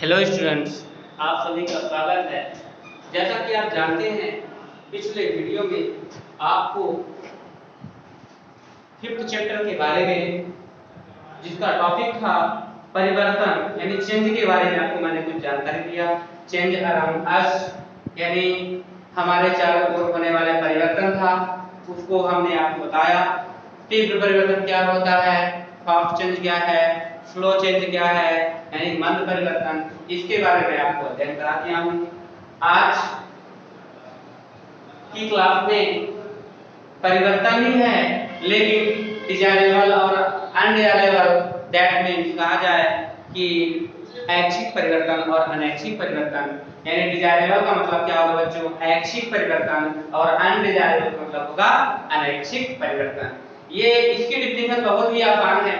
Hello students, आप सभी का स्वागत है। जैसा कि आप जानते हैं, पिछले वीडियो में आपको फिफ्थ चैप्टर के बारे में, जिसका टॉपिक था परिवर्तन यानी चेंज के बारे में, आपको मैंने कुछ जानकारी दिया। चेंज अराउंड अस यानी हमारे चारों ओर होने वाले परिवर्तन था, उसको हमने आपको बताया। तीव्र परिवर्तन क्या होता है, फास्ट चेंज क्या है, स्लो चेंज क्या है यानी मंद परिवर्तन, इसके बारे में आपको अध्ययन करा दिया हूं। आज की क्लास में परिवर्तन ही है, लेकिन डिजायरेबल और अनडिजायरेबल, दैट मीन्स कहा जाए कि ऐच्छिक परिवर्तन और अनैच्छिक परिवर्तन। यानी डिजायरेबल का मतलब क्या होगा बच्चों, ऐच्छिक परिवर्तन, और अनडिजायरेबल का मतलब होगा अनैच्छिक परिवर्तन। ये इसकी डिफिनेशन बहुत ही आसान है।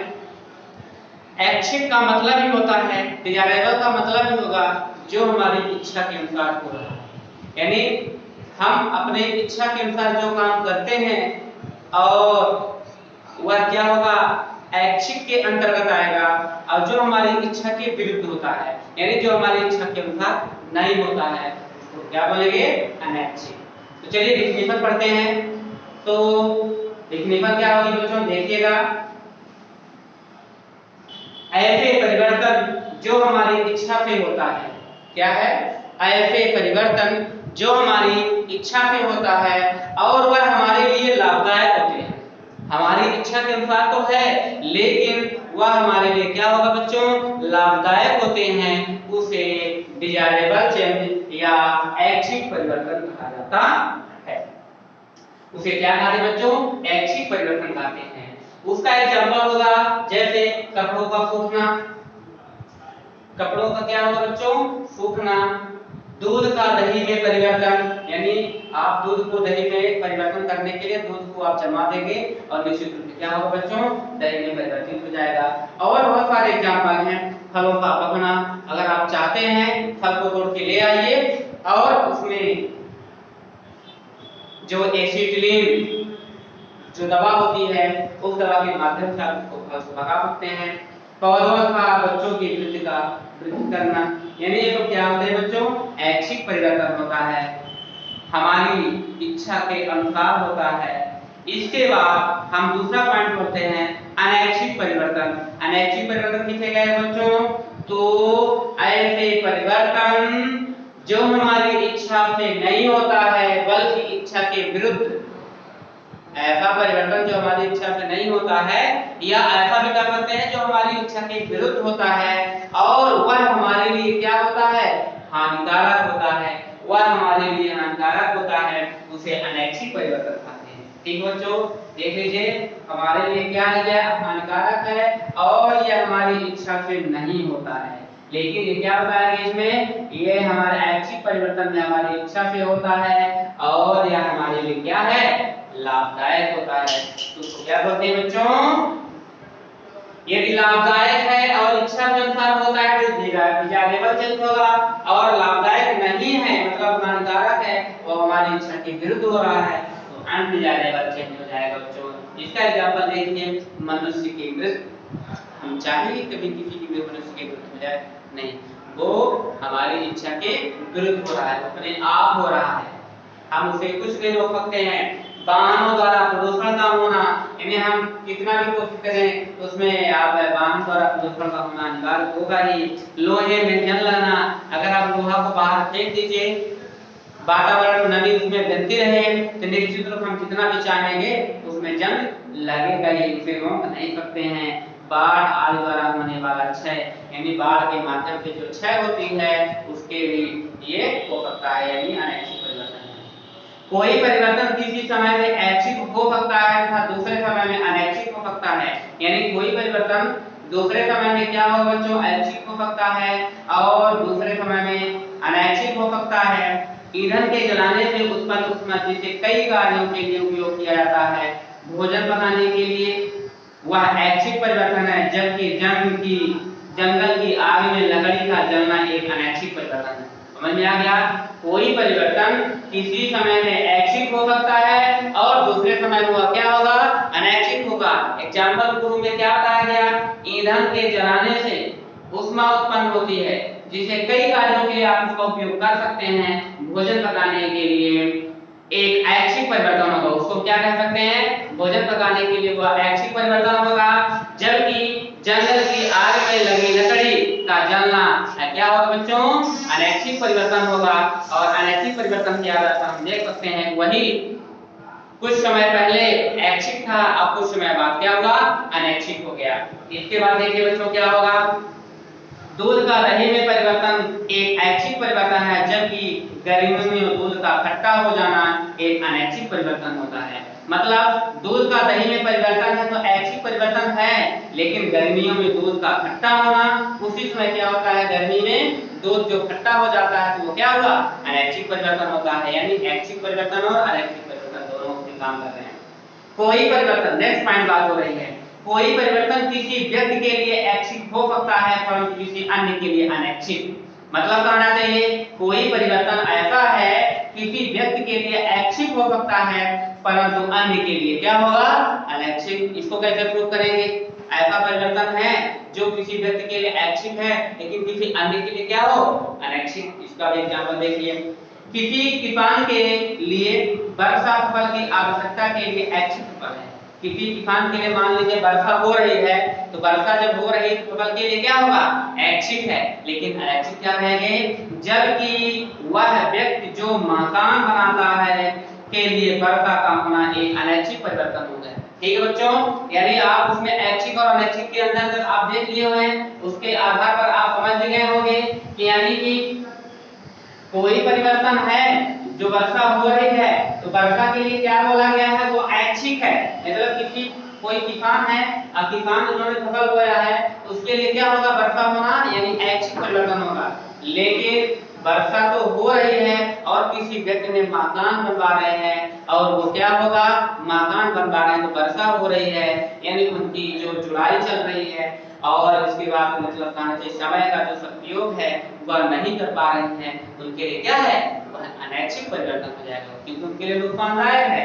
ऐच्छिक का मतलब ही होता है, डिजायरेबल का मतलब ही होगा जो हमारी इच्छा के अनुसार हो रहा है। यानी हम अपने इच्छा के अनुसार जो काम करते हैं और वह क्या होगा, ऐच्छिक के अंतर्गत आएगा। और जो हमारी इच्छा के विरुद्ध होता है यानी जो हमारी इच्छा के अनुसार नहीं होता है, उसको क्या बोलेंगे, अनैच्छिक। तो चलिए डिफिनेशन पढ़ते हैं। तो डिफिनेशन क्या होगी बच्चों, देखिएगा। ऐसे परिवर्तन जो हमारी इच्छा से होता है, क्या है, ऐसे परिवर्तन जो हमारी इच्छा से होता है और वह हमारे लिए लाभदायक होते हैं। हमारी इच्छा के अनुसार तो है, लेकिन वह हमारे लिए क्या होगा बच्चों, लाभदायक होते हैं। उसे डिजायरेबल चेंज या ऐच्छिक परिवर्तन कहा जाता है। उसे क्या कहते हैं बच्चों, ऐच्छिक परिवर्तन कहते हैं। उसका एग्जांपल होगा जैसे कपड़ों का सूखना। कपड़ों का क्या होगा बच्चों, सूखना। दूध का दही में परिवर्तन, यानी आप दूध को दही में परिवर्तन करने के लिए दूध को आप जमा देंगे और निश्चित रूप से क्या होगा बच्चों, दही में परिवर्तित हो जाएगा। और बहुत सारे एग्जांपल हैं। फलों का पकना, अगर आप चाहते हैं फल को तोड़ के ले आइए और उसमें जो एसिटिलीन जो दवा होती है, उस दवा के माध्यम से आप उसको फल को पका सकते हैं। पौधों का बच्चों की वृद्धि करना, यानी ये तो क्या होते हैं बच्चों, ऐच्छिक परिवर्तन होता है, हमारी इच्छा के अनुसार होता है। इसके बाद हम दूसरा पॉइंट पढ़ते हैं, अनैच्छिक परिवर्तन। अनैच्छिक परिवर्तन किसे गए बच्चों, तो ऐसे परिवर्तन जो हमारी इच्छा से नहीं होता है बल्कि इच्छा के विरुद्ध। ऐसा परिवर्तन जो हमारी इच्छा से नहीं होता है, या ऐसा भी कर सकते हैं जो हमारी इच्छा के विरुद्ध होता है और वह हमारे लिए क्या होता है, हानिकारक होता है। वह हमारे लिए हानिकारक होता है, उसे अनैच्छिक परिवर्तन कहते हैं। ठीक बच्चों, देख लीजिए, हमारे लिए क्या है, यह हानिकारक है और यह हमारी इच्छा से नहीं होता है, लेकिन ये क्या होता है इसमें, ये हमारे ऐच्छिक परिवर्तन में हमारी इच्छा से होता है और यह हमारे लिए क्या है, लाभदायक होता है। तो क्या बोलते हैं बच्चों, यदि लाभदायक है और इच्छा के अनुसार होता है तो डिजायरेबल चेंज होगा, और लाभदायक नहीं है मतलब हानिकारक है, वो हमारी इच्छा के विरुद्ध हो रहा है, तो अनडिजायरेबल चेंज हो जाएगा बच्चों। इसका एग्जांपल देखिए, मनुष्य की मृत्यु। हम चाहेंगे कभी किसी की मनुष्य की मृत्यु हो जाए, नहीं, वो हमारी इच्छा के विरुद्ध हो रहा है, अपने आप हो रहा है, हम उसे कुछ नहीं रोक सकते हैं। वाहनों द्वारा प्रदूषण का होना, यानी हम कितना भी कोशिश करें उसमें आप वाहन द्वारा प्रदूषण का होना अनिवार्य होगा ही। लोहे में जंग लगना, अगर आप लोहा को बाहर फेंक दीजिए, वातावरण नमी उसमें बनती रहे तो निश्चित रूप हम कितना भी चाहेंगे उसमें जंग लगेगा ही, उसे रोक नहीं सकते हैं। बाढ़ आदि द्वारा होने वाला क्षय, यानी बाढ़ के माध्यम से जो क्षय होती है उसके भी ये हो सकता है, यानी अनैच्छिक परिवर्तन। कोई परिवर्तन किसी समय में ऐच्छिक हो सकता है तथा दूसरे समय में अनैच्छिक हो सकता है। यानी कोई परिवर्तन दूसरे समय में क्या होगा बच्चों, ऐच्छिक हो सकता है और दूसरे समय में अनैच्छिक हो सकता है। ईंधन के जलाने से उत्पन्न ऊष्मा जिसे कई कार्यों के लिए उपयोग किया जाता है, भोजन बनाने के लिए, वह ऐच्छिक परिवर्तन है, जबकि जंगल की आग में लकड़ी का जलना एक अनैच्छिक परिवर्तन है। समझ में आ गया, कोई परिवर्तन किसी समय में ऐच्छिक हो सकता है और दूसरे समय में वह क्या होगा, अनैच्छिक होगा। एग्जांपल के रूप में क्या बताया गया, ईंधन के जलाने से ऊष्मा उत्पन्न होती है, जिसे कई कार्यों के लिए आप उसका उपयोग कर सकते हैं। भोजन पकाने के लिए एक ऐच्छिक परिवर्तन होगा, उसको क्या कह सकते हैं, भोजन पकाने के लिए वह ऐच्छिक परिवर्तन होगा। जबकि जंगल की आग में लगी लकड़ी का जलना क्या होगा बच्चों, अनैच्छिक परिवर्तन होगा। और अनैच्छिक परिवर्तन के आधार पर हम देख सकते हैं वही कुछ समय पहले ऐच्छिक था, अब कुछ समय बाद क्या हुआ, अनैच्छिक हो गया। इसके बाद देखिए बच्चों क्या होगा, दूध का दही में परिवर्तन एक ऐच्छिक परिवर्तन है, जबकि गर्मियों में दूध का खट्टा हो जाना एक अनैच्छिक परिवर्तन होता है। मतलब दूध का दही में परिवर्तन है तो ऐच्छिक परिवर्तन है, लेकिन गर्मियों में दूध का खट्टा होना, उसी समय क्या होता है, गर्मी में दूध जो खट्टा हो जाता है तो वो क्या हुआ, अनैच्छिक परिवर्तन होता है। यानी ऐच्छिक परिवर्तन और अनैच्छिक परिवर्तन दोनों काम कर रहे हैं। कोई परिवर्तन, नेक्स्ट पॉइंट बात हो रही है, कोई परिवर्तन किसी व्यक्ति के लिए ऐच्छिक हो सकता है परंतु किसी अन्य के लिए अनैच्छिक। मतलब कहना चाहिए कोई परिवर्तन ऐसा है किसी व्यक्ति के लिए ऐच्छिक हो सकता है परंतु अन्य के लिए क्या होगा, अनैच्छिक। इसको कैसे प्रूव करेंगे, ऐसा परिवर्तन है जो किसी व्यक्ति के लिए ऐच्छिक है लेकिन किसी अन्य के लिए क्या हो, अनैच्छिक। इसका भी एग्जांपल देखिए, किसी किसान के लिए वर्षा फसल की आवश्यकता के लिए ऐच्छिक फल है। किसी किसान के लिए मान लीजिए वर्षा हो रही है, तो वर्षा जब हो रही है तो फसल के लिए क्या होगा, ऐच्छिक है, लेकिन अनैच्छिक क्या रहेंगे, जबकि वह व्यक्ति जो मकान बनाता है के लिए वर्षा का होना एक अनैच्छिक परिवर्तन होता है। ठीक है बच्चों, यानी आप उसमें ऐच्छिक और अनैच्छिक के अंदर जब आप देख लिए हुए हैं उसके आधार पर आप समझ गए होंगे कि यानी कि कोई परिवर्तन है जो वर्षा हो रही है तो वर्षा के लिए क्या बोला गया है, वो ऐच्छिक है। मतलब किसी कोई किसान है, अब किसान उन्होंने फसल बोया है तो उसके लिए क्या होगा, वर्षा होना यानी ऐच्छिक परिवर्तन होगा। लेकिन वर्षा तो हो रही है और किसी व्यक्ति ने मकान बनवा रहे हैं और वो क्या होगा, मकान बनवा रहे हैं तो वर्षा हो रही है यानी उनकी जो जुड़ाई चल रही है और उसके बाद मतलब कहना चाहिए समय का जो सदुपयोग है वह नहीं कर पा रहे हैं, उनके लिए क्या है, वह अनैच्छिक परिवर्तन हो जाएगा क्योंकि उनके लिए नुकसानदायक है।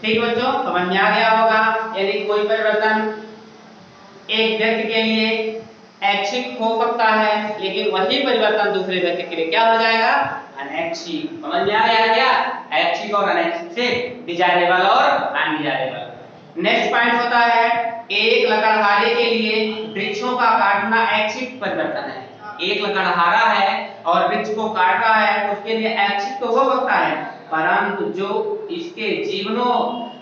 ठीक बच्चों, समझ में आ गया होगा। यानी कोई परिवर्तन एक व्यक्ति के लिए ऐच्छिक हो सकता है लेकिन वही परिवर्तन दूसरे व्यक्ति के लिए क्या हो जाएगा, अनैच्छिक। समझ में आ गया क्या, ऐच्छिक और अनैच्छिक से डिजायरेबल और अनडिजायरेबल। नेक्स्ट पॉइंट होता है, एक लकड़हारे के लिए वृक्षों का काटना ऐच्छिक परिवर्तन है। एक लकड़हारा है और वृक्ष को काट रहा है तो उसके लिए ऐच्छिक तो हो सकता है, परंतु जो इसके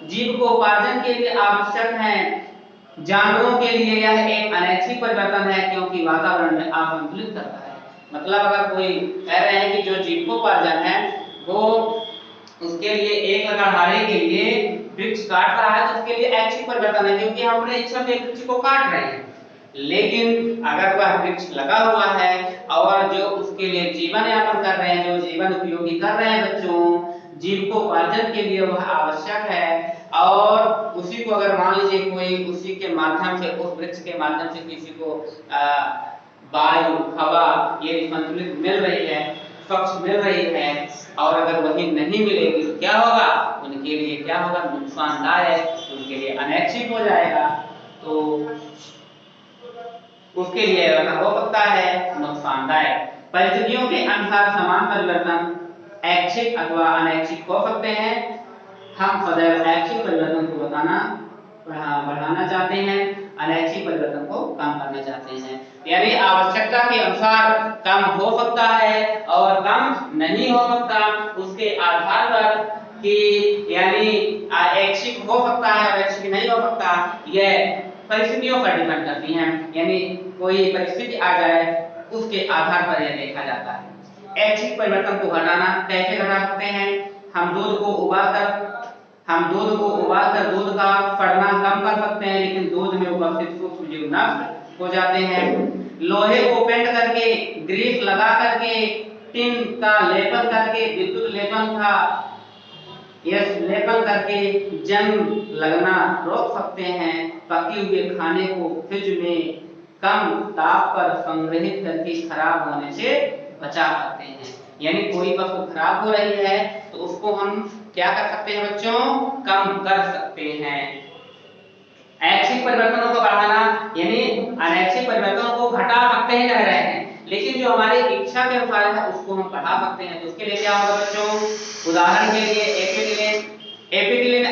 जीविकोपार्जन के लिए आवश्यक है जानवरों के लिए यह एक अनैच्छिक परिवर्तन है क्योंकि वातावरण में असंतुलित करता है। मतलब अगर कोई कह रहे हैं कि जो जीविकोपार्जन है वो उसके लिए एक लकड़हारे के लिए वृक्ष काट रहा है तो उसके लिए ऐच्छिक परिवर्तन है क्योंकि हम अपने इच्छा से वृक्ष को काट रहे हैं। लेकिन अगर वह वृक्ष लगा हुआ है और जो उसके लिए जीवन यापन कर रहे हैं, जो जीवन उपयोगी कर रहे हैं बच्चों, जीविकोपार्जन के लिए वह आवश्यक है और उसी को अगर मान लीजिए कोई उसी के माध्यम से उस वृक्ष के माध्यम से किसी को वायु हवा ये संतुलित मिल रही है, स्वच्छ मिल रही है और अगर वही नहीं मिलेगी तो क्या होगा, उनके लिए क्या होगा, नुकसानदायक, उनके लिए अनैच्छिक हो जाएगा। तो उसके लिए ऐसा हो सकता है नुकसानदायक। परिस्थितियों के अनुसार समान परिवर्तन ऐच्छिक अथवा अनैच्छिक हो सकते हैं। हम सदैव ऐच्छिक परिवर्तन को बढ़ाना चाहते हैं, अनैच्छिक परिवर्तन को कम करना चाहते हैं। यानी आवश्यकता के अनुसार कम हो सकता है और कम नहीं हो सकता, उसके आधार पर कि यानी ऐच्छिक हो सकता है और ऐच्छिक नहीं हो सकता, यह परिस्थितियों पर डिपेंड करती हैं। यानी कोई परिस्थिति आ जाए उसके आधार पर यह देखा जाता है। ऐच्छिक परिवर्तन को घटाना कैसे घटा सकते हैं, हम दूध को उबालकर दूध का फटना कम कर सकते हैं लेकिन दूध में उपस्थित सूक्ष्म जीव नष्ट हो जाते हैं। लोहे को पेंट करके, ग्रीस लगा करके, टिन का लेपन करके, विद्युत लेपन करके जंग लगना रोक सकते हैं। पके हुए खाने को फ्रिज में कम ताप पर संग्रहित करके खराब होने से बचा सकते हैं। यानी कोई वस्तु खराब हो रही है तो उसको हम क्या कर सकते हैं बच्चों, कम कर सकते हैं। ऐच्छिक परिवर्तनों को बढ़ाना यानी अनैच्छिक परिवर्तनों को घटा सकते हैं या लेकिन जो हमारी इच्छा के अनुसार है उसको हम बढ़ा सकते हैं। तो उसके लिए क्या होगा बच्चों, उदाहरण के लिए एपिटिलिन एपिटिलिन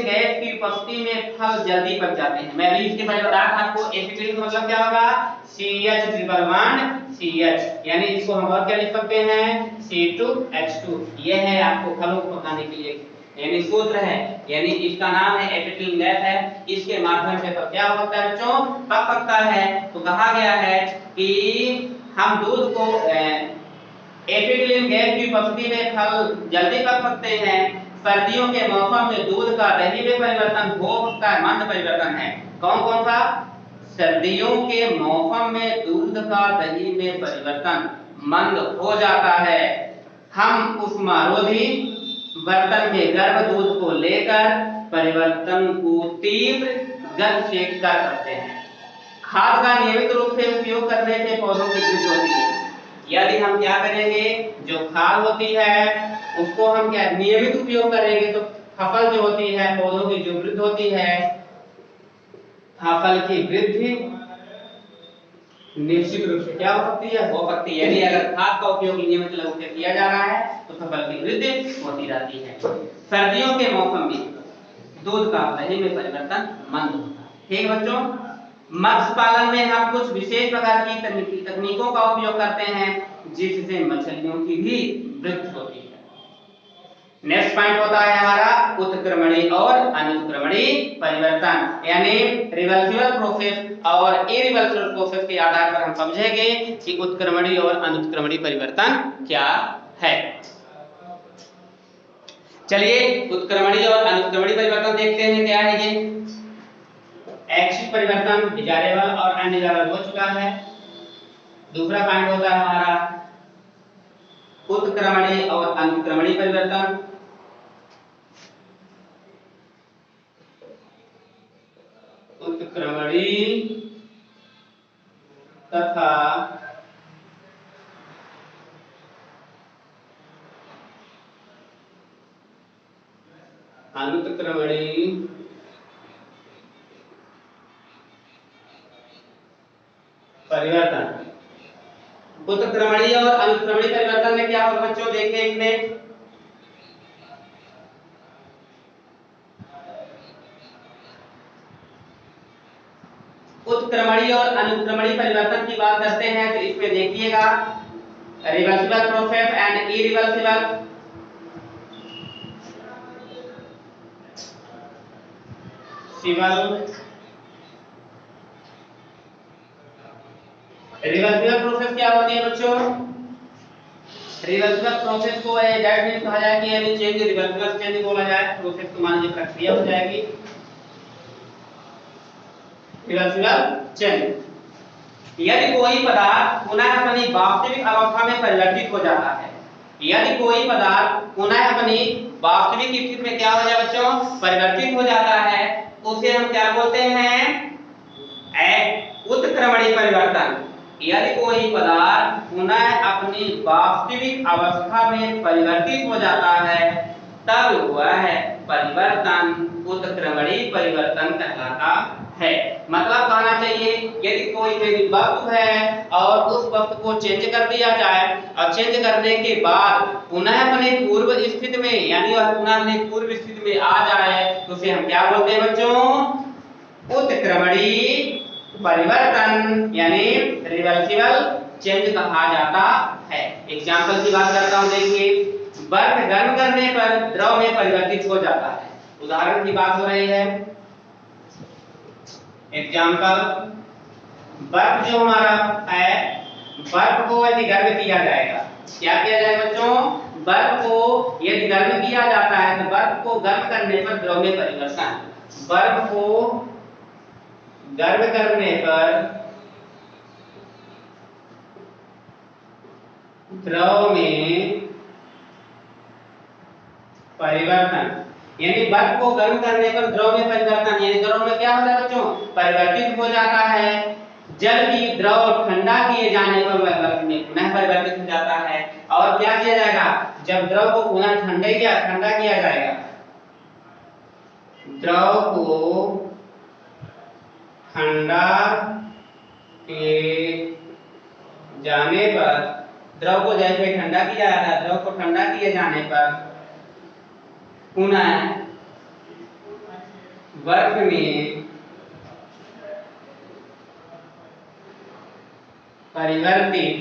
गैस की उपस्थिति में फल जल्दी पक जाते हैं। मैं अभी इसके पहले बताया था आपको, एपिटिलिन का मतलब क्या होगा, CH ट्रिपल बॉन्ड CH, यानी इसको हम और क्या लिख सकते हैं, C2H2। ये है आपको फलों को पकाने के लिए यानी सूत्र है, यानी इसका नाम है एपिटिलिन गैस है। इसके माध्यम से तो क्या हो सकता है बच्चों, पक सकता है। तो कहा गया है कि हम दूध को एपिटिलिन गैस की उपस्थिति में फल जल्दी पक सकते हैं। सर्दियों के मौसम में दूध का दही में परिवर्तन हो सकता है, मंद परिवर्तन है। कौन कौन सा, सर्दियों के मौसम में दूध का दही में परिवर्तन मंद हो जाता है। हम उष्मारोधी बर्तन में गर्म दूध को लेकर परिवर्तन को तीव्र गति से कर सकते हैं। खाद का नियमित रूप से उपयोग करने से पौधों की वृद्धि होती है। यदि हम क्या करेंगे, जो खाद होती है उसको हम क्या नियमित उपयोग करेंगे तो फसल जो होती है, पौधों की जो वृद्धि होती है, फसल की वृद्धि निश्चित रूप से क्या हो सकती है, हो सकती है। यदि अगर खाद का उपयोग नियमित रूप से किया जा रहा है तो फसल की वृद्धि होती रहती है। सर्दियों के मौसम में दूध का दही में परिवर्तन मंद होता है। ठीक बच्चों, मत्स्य पालन में हम कुछ विशेष प्रकार की तकनीकों का उपयोग करते हैं जिससे मछलियों की भी वृद्धि होती है। नेक्स्ट पॉइंट होता है हमारा उत्क्रमणी और अनुत्क्रमणी परिवर्तन, यानी रिवर्सिबल प्रोसेस और इरिवर्सिबल प्रोसेस के आधार पर हम समझेंगे कि उत्क्रमणी और अनुत्क्रमणी परिवर्तन क्या है। चलिए उत्क्रमणी और अनुत्क्रमणी परिवर्तन देखते हैं क्या है ये। ऐच्छिक परिवर्तन डिजायरेबल और अनडिजायरेबल हो चुका है। दूसरा पॉइंट होता है हमारा उत्क्रमणी और अनुत्क्रमणी परिवर्तन। उत्क्रमणी तथा अनुत्क्रमणी परिवर्तन। उत्क्रमणी और अनुत्क्रमणी परिवर्तन में क्या होगा बच्चों, देखिए इसमें उत्क्रमणी और अनुत्क्रमणी परिवर्तन की बात करते हैं तो इसमें देखिएगा reversible process and irreversible. Reversible process क्या होती है बच्चों, रिवर्सिबल प्रोसेस को दैट मींस कहा जाए कि यानी चेंज रिवर्सिबल चेंज बोला जाए, प्रोसेस को मान लीजिए प्रक्रिया हो जाएगी रिवर्सिबल चेंज। यदि कोई पदार्थ पुनः अपनी वास्तविक अवस्था में परिवर्तित हो जाता है, यदि कोई पदार्थ पुनः अपनी वास्तविक स्थिति में क्या हो जाए बच्चों, परिवर्तित हो जाता है, उसे हम क्या बोलते हैं, उत्क्रमणी परिवर्तन। यदि कोई पदार्थ पुनः अपनी वास्तविक अवस्था में परिवर्तित हो जाता है तब वह परिवर्तन उत्क्रमणी परिवर्तन कहलाता है। मतलब कहना चाहिए यदि कोई मेरी वस्तु है और उस वस्तु को चेंज कर दिया जाए और चेंज करने के बाद पुनः अपने पूर्व स्थिति में यानी वह पुनः अपनी पूर्व स्थिति में आ जाए तो उसे हम क्या बोलते हैं बच्चों, उत्क्रमणी परिवर्तन यानी रिवर्सिबल चेंज कहा जाता है। एग्जांपल की बात करता हूं, देखिए बर्फ गर्म करने पर द्रव में परिवर्तित हो जाता है। उदाहरण की बात हो रही है, एग्जांपल बर्फ जो हमारा है, बर्फ को यदि गर्म किया जाएगा, क्या किया जाएगा बच्चों, बर्फ को यदि गर्म किया जाता है तो बर्फ को गर्म करने पर द्रव में परिवर्तन, बर्फ को गर्म करने पर द्रव में परिवर्तन, यानी बर्फ को गर्म करने पर द्रव में परिवर्तन, यानी द्रव में क्या होता है बच्चों, परिवर्तित हो जाता है। जल की द्रव ठंडा किए जाने पर वह बर्फ में पुनः परिवर्तित हो जाता है। और क्या किया जाएगा, जब द्रव को पुनः ठंडा किया जाएगा, द्रव को ठंडा के जाने पर द्रव को जैसे ठंडा किया जाता है, द्रव को ठंडा किए जाने पर पुनः बर्फ में परिवर्तित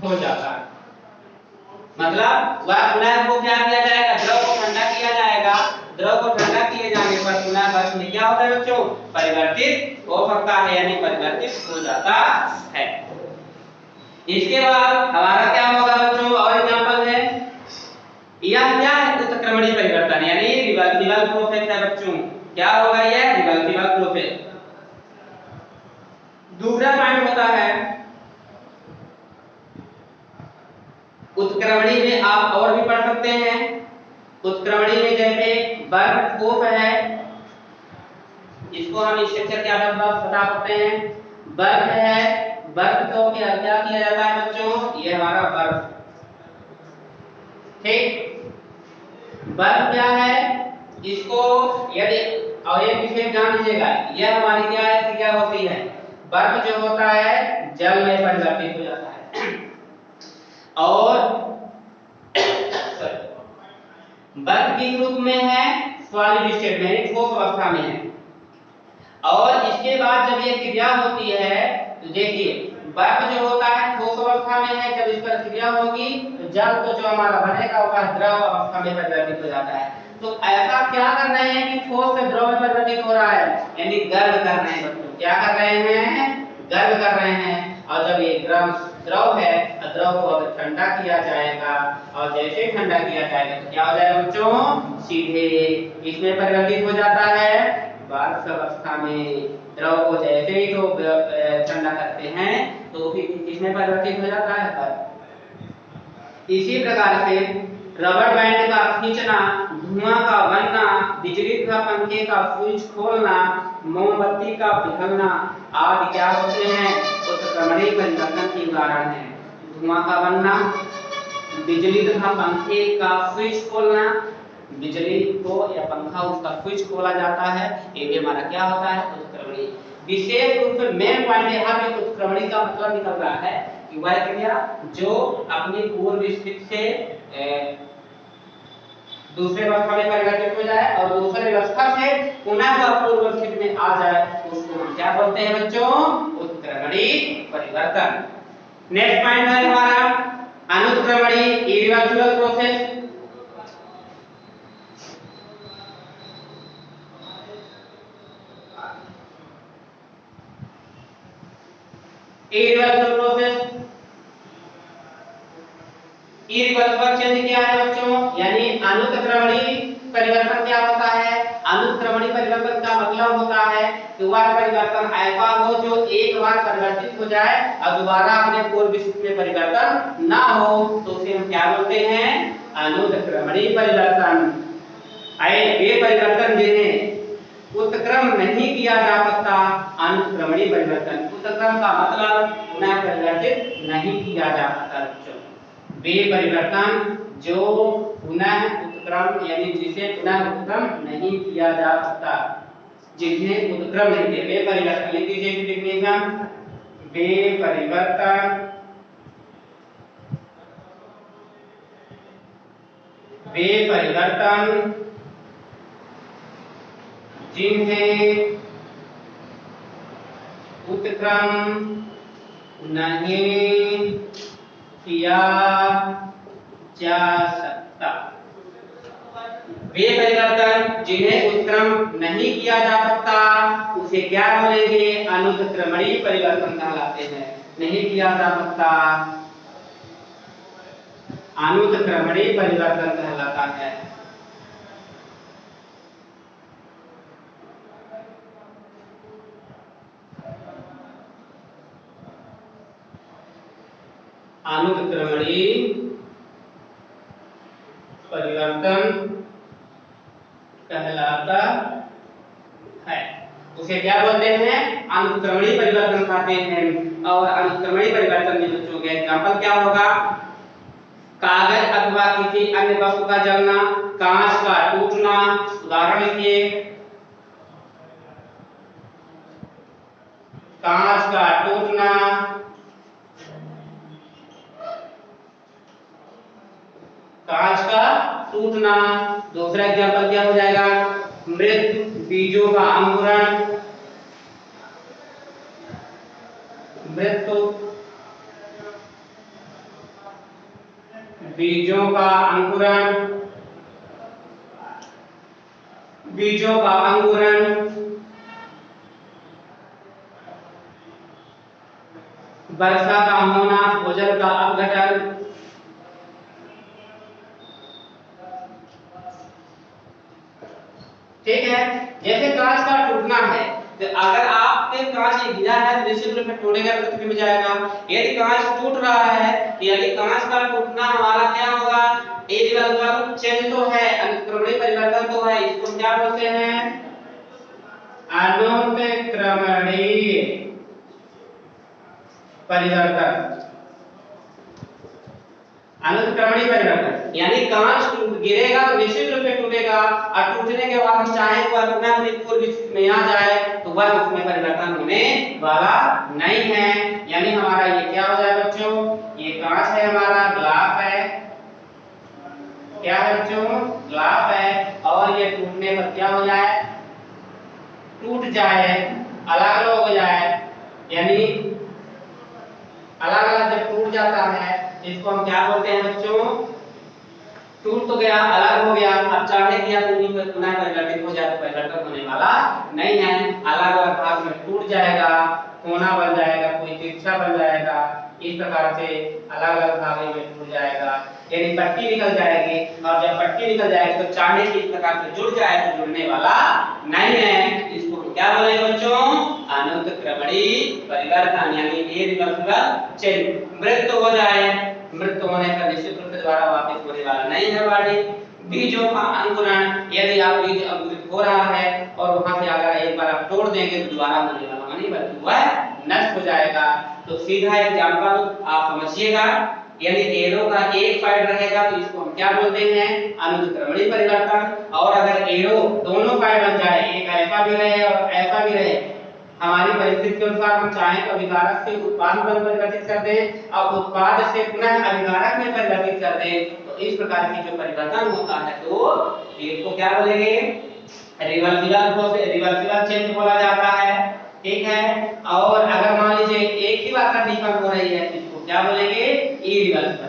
हो जाता है। मतलब वह पुनः को क्या किया जाएगा, द्रव को ठंडा किया जाएगा, द्रव को ठंडा किए जाने पर पुनः बर्फ में क्या होता है बच्चों, परिवर्तित हो सकता है, यानी परिवर्तित हो जाता है। इसके बाद हमारा क्या होगा बच्चों, और एग्जांपल है, यह क्या है, उत्क्रमणीय परिवर्तन यानी रिवर्सिबल प्रोसेस है बच्चों। क्या होगा यह, रिवर्सिबल प्रोसेस। दूसरा पॉइंट होता है उत्क्रमणीय में, आप और भी पढ़ सकते हैं। उत्क्रमणीय में जैसे बर्फ ठोस है, इसको हम स्ट्रक्चर के आधार पर बता सकते हैं। बर्फ है, बर्फ को क्या किया जाता है बच्चों, ये हमारा बर्फ, ठीक। बर्फ क्या है, इसको यदि, और एक विषय जान लीजिएगा, यह हमारी क्या है, क्या होती है, बर्फ जो होता है जल में परिवर्तित हो जाता है, और बर्फ किस रूप में है, सॉलिड स्टेट में, ठोस अवस्था में है। और इसके बाद जब ये क्रिया होती है तो देखिए, बर्फ जो होता है ठोस अवस्था में है, जब इस पर क्रिया होगी तो जल तो जो हमारा बनेगा वह द्रव अवस्था में परिवर्तित हो जाता है। तो ऐसा क्या कर रहे हैं कि ठोस से द्रव में परिवर्तित हो रहा है, यानी गर्म कर रहे हैं बच्चों। क्या कर रहे हैं, गर्म कर रहे हैं। और जब ये द्रव है, द्रव को अगर ठंडा किया जाएगा, और जैसे ठंडा किया जाएगा तो क्या हो जाएगा बच्चों, सीधे इसमें परिवर्तित हो जाता है बर्फ अवस्था में। द्रव को जैसे ही तो ठंडा करते हैं तो फिर किसमें परिवर्तित हो जाता है, बर्फ। इसी प्रकार से रबर बैंड का खींचना, धुआं का बनना, बिजली का पंखे का स्विच खोलना, मोमबत्ती का पिघलना आदि क्या होते हैं, उत्क्रमणीय परिवर्तन के उदाहरण हैं। धुआं का बनना, बिजली तथा पंखे का स्विच खोलना, बिजली को या पंखा उसका स्विच खोला जाता है, ये हमारा क्या होता है, उत्क्रमणीय। विशेष रूप से मेन पॉइंट यहाँ पे उत्क्रमणीय का मतलब निकल रहा है कि वह क्रिया जो अपनी पूर्व स्थिति से दूसरे अवस्था में परिवर्तित हो जाए और दूसरे अवस्था से पुनः वह पूर्व स्थिति में आ जाए, उसको हम क्या बोलते हैं बच्चों, उत्क्रमणीय परिवर्तन। नेक्स्ट पॉइंट है हमारा अनुत्क्रमणीय, irreversible process. Irreversible process, irreversible change क्या है बच्चों, यानी अनुत्क्रमणीय परिवर्तन क्या होता है, अनुत्क्रमणीय परिवर्तन का मतलब होता है कि वह परिवर्तन ऐसा हो जो एक बार परिवर्तित हो जाए और दोबारा अपने पूर्व स्थिति में परिवर्तन ना हो, तो उसे हम क्या बोलते हैं, अनुत्क्रमणीय परिवर्तन। ये परिवर्तन जिन्हें उत्क्रम नहीं किया जा सकता, अनुत्क्रमणीय परिवर्तन। उत्क्रम का मतलब पुनः परिवर्तित नहीं किया जा सकता बच्चों। वे परिवर्तन जो पुनः उत्क्रम यानी जिसे पुनः उत्क्रम नहीं किया जा सकता, जिन्हें उत्क्रम नहीं किया, वे परिवर्तन लिख दीजिए, लिखिएगा, वे परिवर्तन, वे परिवर्तन जिन्हें उत्क्रम नहीं किया जा सकता, वे परिवर्तन जिन्हें उत्क्रम नहीं किया जा सकता उसे क्या बोलेंगे, अनुत्क्रमणीय परिवर्तन कहलाते हैं। नहीं किया जा सकता अनुत्क्रमणीय परिवर्तन कहलाता है। अनुत्क्रमणीय परिवर्तन कहलाता है, उसे क्या बोलते हैं, अनुत्क्रमणीय परिवर्तन कहते हैं। और अनुत्क्रमणीय परिवर्तन में बच्चों के एग्जांपल क्या होगा, कागज अथवा किसी अन्य वस्तु का जलना, कांच का टूटना, उदाहरण लिखिए, कांच का टूटना, कांच का टूटना। दूसरा एग्जाम्पल क्या हो जाएगा, मृत बीजों का अंकुरण, मृत बीजों का अंकुरण, बीजों का अंकुरण। वर्षा का होना, भूजल का अपघटन। ठीक है, जैसे कांच का टूटना है, तो अगर आपके कांच गिरा है तो निश्चित रूप से टूटेगा, पृथ्वी में जाएगा। यदि कांच टूट रहा है, यदि कांच का टूटना हमारा क्या होगा, इरिवर्सिबल चेंज तो है, अनुक्रमणीय परिवर्तन तो है, इसको क्या बोलते हैं, अनुक्रमणीय परिवर्तन। अनुक्रमणीय परिवर्तन यानी कांच गिरेगा तो निश्चित रूप से टूटेगा, और टूटने के बाद हम चाहे तो वह पुनः अपनी पूर्व स्थिति में आ जाए तो वह उसमें परिवर्तन होने वाला नहीं है। यानी हमारा ये क्या हो जाए बच्चों, ये कांच है हमारा, ग्लास है, क्या है बच्चों, ग्लास है, और ये टूटने पर क्या हो जाए, टूट जाए, अलग अलग हो जाए। यानी अलग अलग जब टूट जाता है इसको हम क्या बोलते हैं बच्चों, टूट तो गया, अलग हो गया, अब चाहे किया तो नहीं पुनः परिवर्तित हो जाए तो परिवर्तन होने वाला नहीं है। अलग अलग भाग में टूट जाएगा, कोना बन जाएगा, कोई तिरछा बन जाएगा, इस प्रकार से अलग अलग भागों में टूट जाएगा। यानी पट्टी निकल जाएगी, और जब पट्टी निकल जाएगी तो चाहे कि इस प्रकार से जुड़ जाए तो जुड़ने वाला नहीं है। इसको क्या बोलेंगे बच्चों, अनुक्रमणीय परिवर्तन, यानी इरिवर्सिबल चेंज। मृत्यु हो जाए, मृत्यु होने पर निश्चित रूप से दोबारा वापस होने वाला नहीं है बॉडी। बीजों का अंकुरण, यदि आप बीज अंकुरित हो रहा है और वहां से अगर एक बार आप तोड़ देंगे तो दोबारा होने वाला नहीं बल्कि वह नष्ट हो जाएगा। तो सीधा एग्जांपल आप समझिएगा, यदि एरो का एक साइड रहेगा तो इसको हम क्या बोलते हैं, अनुक्रमणीय परिवर्तन। और अगर एरो दोनों साइड बन जाए, एक ऐसा भी रहे और ऐसा भी रहे, हमारी परिस्थिति के अनुसार हम चाहें तो अभिकारक से उत्पाद में परिवर्तित कर दें और उत्पाद से पुनः अभिकारक में परिवर्तित कर दें, तो इस प्रकार की जो परिवर्तन होता है तो इसको क्या बोलेंगे, रिवर्सिबल चेंज बोला जाता है। ठीक है, और अगर मान लीजिए एक ही बार कंडीशन हो रही है तो इसको क्या बोलेंगे, इरिवर्सिबल।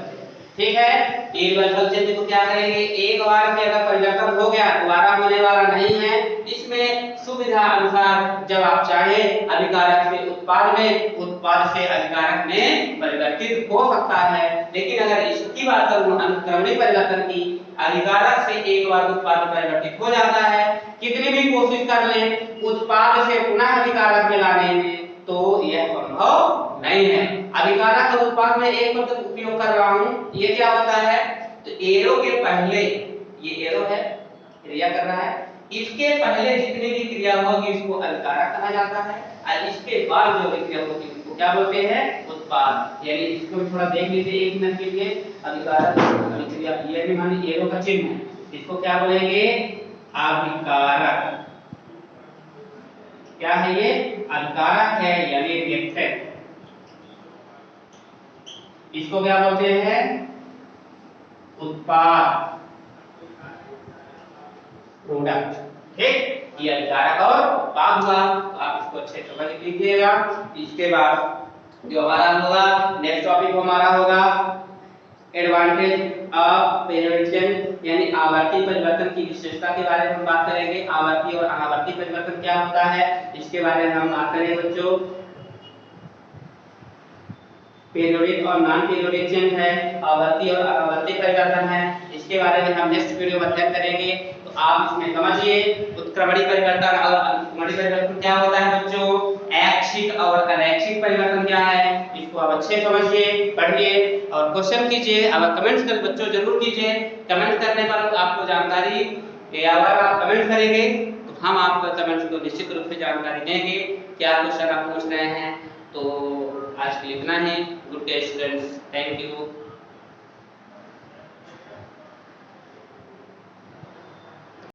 ठीक है, इरिवर्सिबल चेंज को क्या करेंगे, एक बार में अगर परिवर्तन हो गया दोबारा होने वाला नहीं है। इसमें सुविधा अनुसार जब आप चाहे अभिकारक से उत्पाद में, उत्पाद से अभिकारक में परिवर्तित हो सकता है। लेकिन अगर इसकी बात करूं अनुक्रमणीय परिवर्तन की, अभिकारक से एक बार उत्पाद परिवर्तित हो जाता है, कितनी भी कोशिश कर लें उत्पाद से पुनः अभिकारक में लाने में तो यह संभव नहीं है। अभिकारक और उत्पाद में एक पद उपयोग कर रहा हूं, ये क्या होता है, तो एरो के पहले, ये एरो है क्रिया कर रहा है, इसके पहले जितनी भी क्रिया होगी इसको अभिकारक कहा जाता है, और इसके बाद जो भी क्रिया होगी उसको क्या बोलते हैं, उत्पाद। यानी इसको थोड़ा देख लीजिए एक मिनट के लिए, अभिकारक अभिक्रिया, ये भी मानिए एरो का चिन्ह है, इसको क्या बोलेंगे, अभिकारक। क्या है ये, अभिकारक है यानी रिएक्टेंट। इसको क्या बोलते हैं, उत्पाद, प्रोडक्ट। ठीक, ये अभिकारक और उत्पाद हुआ, तो आप इसको अच्छे से समझ लीजिएगा। इसके बाद जो हमारा होगा नेक्स्ट टॉपिक हमारा होगा एडवांटेज ऑफ पीरियोडिक, यानी आवर्ती परिवर्तन की विशेषता के बारे में हम बात करेंगे। आवर्ती और अनावर्ती परिवर्तन क्या होता है इसके बारे में हम बात करेंगे बच्चों। पीरियोडिक और नॉन पीरियोडिक चेंज है, आवर्ती और अनावर्ती परिवर्तन है, इसके बारे में हम नेक्स्ट वीडियो में अध्ययन करेंगे। तो आप इसमें समझिए उत्क्रमणीय परिवर्तन और अनुक्रमणीय परिवर्तन क्या होता है बच्चों, ऐच्छिक और अनैच्छिक परिवर्तन क्या है, इसको आप अच्छे समझिए, पढ़िए और क्वेश्चन कीजिए। अब कमेंट्स कर बच्चों जरूर कीजिए, कमेंट करने पर आपको जानकारी, अगर आप कमेंट करेंगे तो हम आपको कमेंट्स को निश्चित रूप से जानकारी देंगे क्या क्वेश्चन आप पूछ रहे हैं। तो आज के लिए इतना ही। Good day students, thank you.